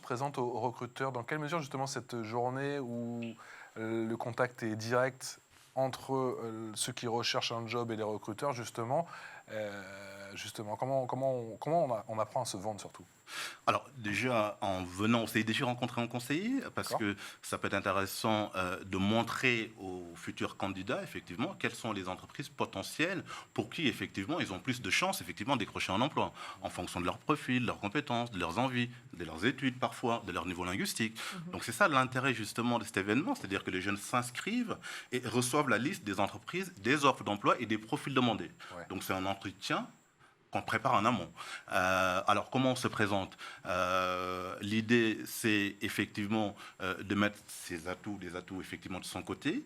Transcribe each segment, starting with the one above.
présente aux recruteurs? Dans quelle mesure justement cette journée où le contact est direct entre ceux qui recherchent un job et les recruteurs, justement, comment on apprend à se vendre surtout? Alors déjà, en venant, on s'est déjà rencontré en conseiller parce D'accord? que ça peut être intéressant de montrer aux futurs candidats, effectivement, quelles sont les entreprises potentielles pour qui, effectivement, ils ont plus de chances, effectivement, de décrocher un emploi en fonction de leur profil, de leurs compétences, de leurs envies, de leurs études parfois, de leur niveau linguistique. Donc c'est ça l'intérêt, justement, de cet événement, c'est-à-dire que les jeunes s'inscrivent et reçoivent la liste des entreprises, des offres d'emploi et des profils demandés. Ouais. Donc c'est un entretien qu'on prépare en amont. Alors, comment on se présente? L'idée, c'est effectivement de mettre les atouts effectivement de son côté.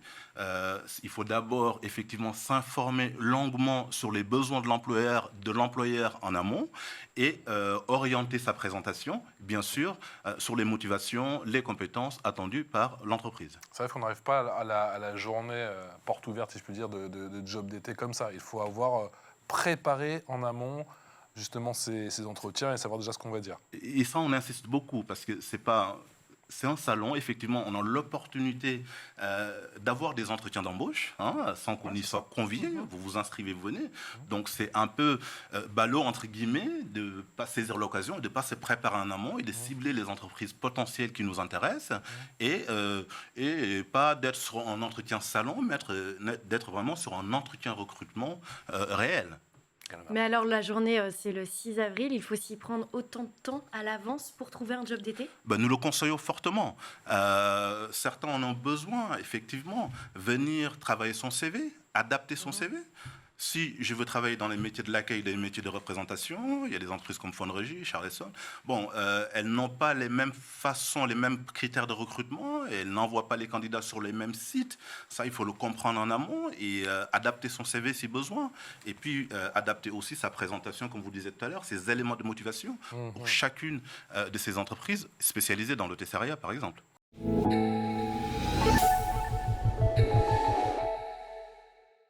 Il faut d'abord effectivement s'informer longuement sur les besoins de l'employeur en amont et orienter sa présentation, bien sûr, sur les motivations, les compétences attendues par l'entreprise. C'est vrai qu'on n'arrive pas à la journée porte ouverte, si je puis dire, de job d'été comme ça. Il faut avoir préparé en amont justement ces entretiens et savoir déjà ce qu'on va dire. Et ça, on insiste beaucoup parce que c'est un salon, effectivement, on a l'opportunité d'avoir des entretiens d'embauche, hein, sans qu'on Ouais, y c'est soit ça. convié. Vous vous inscrivez, vous venez. Donc c'est un peu ballot, entre guillemets, de ne pas saisir l'occasion et de ne pas se préparer en amont et de cibler les entreprises potentielles qui nous intéressent et pas d'être sur un entretien salon, mais d'être vraiment sur un entretien recrutement réel. Mais alors la journée, c'est le 6 avril, il faut s'y prendre autant de temps à l'avance pour trouver un job d'été? Ben, nous le conseillons fortement. Certains en ont besoin, effectivement. Venir travailler son CV, adapter son CV. Si je veux travailler dans les métiers de l'accueil, les métiers de représentation, il y a des entreprises comme Fonderégie, Charleston. Bon, elles n'ont pas les mêmes façons, les mêmes critères de recrutement, et elles n'envoient pas les candidats sur les mêmes sites. Ça, il faut le comprendre en amont et adapter son CV si besoin. Et puis, adapter aussi sa présentation, comme vous le disiez tout à l'heure, ses éléments de motivation pour chacune de ces entreprises spécialisées dans le Tesseria, par exemple.